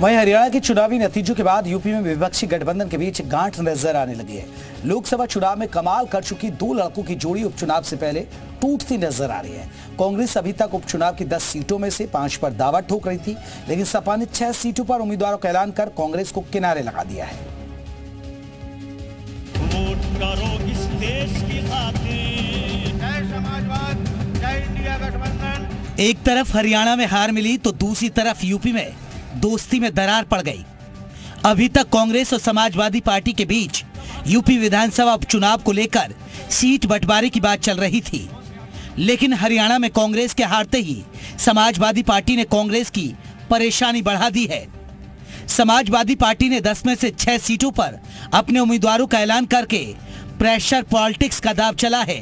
वहीं हरियाणा के चुनावी नतीजों के बाद यूपी में विपक्षी गठबंधन के बीच गांठ नजर आने लगी है। लोकसभा चुनाव में कमाल कर चुकी दो लड़कों की जोड़ी उपचुनाव से पहले टूटती नजर आ रही है। कांग्रेस अभी तक उपचुनाव की 10 सीटों में से 5 पर दावा ठोक रही थी, लेकिन सपा ने 6 सीटों पर उम्मीदवारों का ऐलान कर कांग्रेस को किनारे लगा दिया है। वोट करो इस देश की खातिर, जय समाजवाद, जय इंडिया गठबंधन। एक तरफ हरियाणा में हार मिली तो दूसरी तरफ यूपी में दोस्ती में दरार पड़ गई। अभी तक कांग्रेस और समाजवादी पार्टी के बीच यूपी विधानसभा उपचुनाव को लेकर सीट बंटवारे की बात चल रही थी, लेकिन हरियाणा में कांग्रेस के हारते ही समाजवादी पार्टी ने कांग्रेस की परेशानी बढ़ा दी है। समाजवादी पार्टी ने 10 में से 6 सीटों पर अपने उम्मीदवारों का ऐलान करके प्रेशर पॉलिटिक्स का दांव चला है।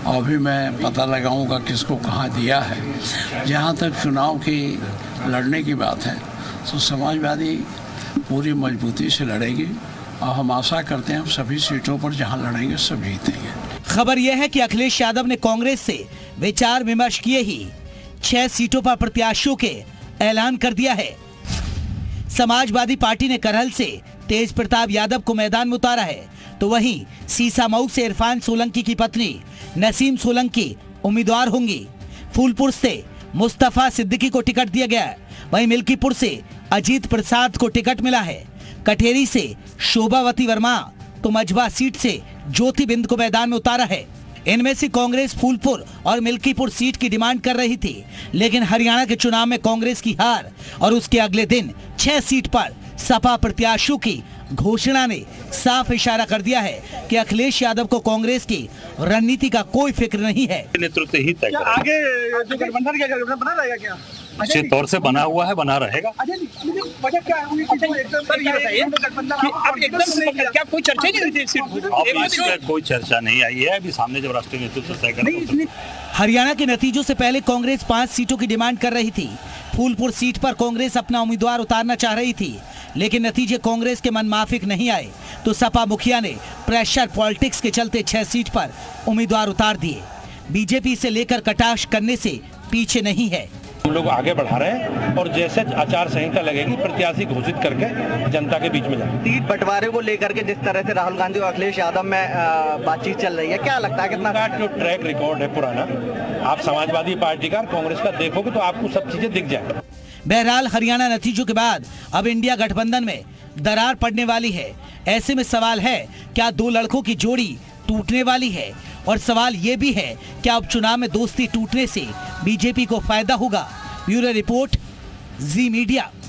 अभी मैं पता लगाऊंगा किसको कहां दिया है। जहां तक चुनाव की लड़ने की बात है तो समाजवादी पूरी मजबूती से लड़ेगी और हम आशा करते हैं सभी सीटों पर जहां लड़ेंगे सब जीतेंगे। खबर यह है कि अखिलेश यादव ने कांग्रेस से विचार विमर्श किए ही 6 सीटों पर प्रत्याशियों के ऐलान कर दिया है। समाजवादी पार्टी ने करहल से तेज प्रताप यादव को मैदान में उतारा है, तो वहीं सीसामऊ से इरफान सोलंकी की पत्नी नसीम सोलंकी उम्मीदवार होंगी। फूलपुर से मुस्तफा सिद्दीकी को टिकट दिया गया है, वहीं मिल्कीपुर से अजीत प्रसाद को टिकट मिला है। कटेरी से शोभावती वर्मा तो मझवा सीट से ज्योति बिंद को मैदान में उतारा है। इनमें से कांग्रेस फूलपुर और मिल्कीपुर सीट की डिमांड कर रही थी, लेकिन हरियाणा के चुनाव में कांग्रेस की हार और उसके अगले दिन 6 सीट पर सपा प्रत्याशियों की घोषणा ने साफ इशारा कर दिया है कि अखिलेश यादव को कांग्रेस की रणनीति का कोई फिक्र नहीं है। नेतृत्व ही तय करेगा। आगे जो गठबंधन बना रहेगा क्या? निश्चित तौर से बना हुआ है, बना रहेगा। कोई चर्चा नहीं आई है, अभी सामने जब राष्ट्रीय नेतृत्व तय करेगा। हरियाणा के नतीजों से पहले कांग्रेस 5 सीटों की डिमांड कर रही थी। फूलपुर सीट पर कांग्रेस अपना उम्मीदवार उतारना चाह रही थी, लेकिन नतीजे कांग्रेस के मनमाफिक नहीं आए तो सपा मुखिया ने प्रेशर पॉलिटिक्स के चलते 6 सीट पर उम्मीदवार उतार दिए। बीजेपी से लेकर कटाक्ष करने से पीछे नहीं है। हम लोग आगे बढ़ा रहे हैं और जैसे आचार संहिता लगेगी प्रत्याशी घोषित करके जनता के बीच में जाएंगे। सीट बंटवारे को लेकर के जिस तरह से राहुल गांधी और अखिलेश यादव में बातचीत चल रही है, क्या लगता है कितना जो ट्रैक रिकॉर्ड है पुराना, आप समाजवादी पार्टी का कांग्रेस का देखोगे तो आपको सब चीजें दिख जाए। बहरहाल हरियाणा नतीजों के बाद अब इंडिया गठबंधन में दरार पड़ने वाली है। ऐसे में सवाल है, क्या दो लड़कों की जोड़ी टूटने वाली है? और सवाल ये भी है, क्या उपचुनाव में दोस्ती टूटने से बीजेपी को फायदा होगा? ब्यूरो रिपोर्ट, जी मीडिया।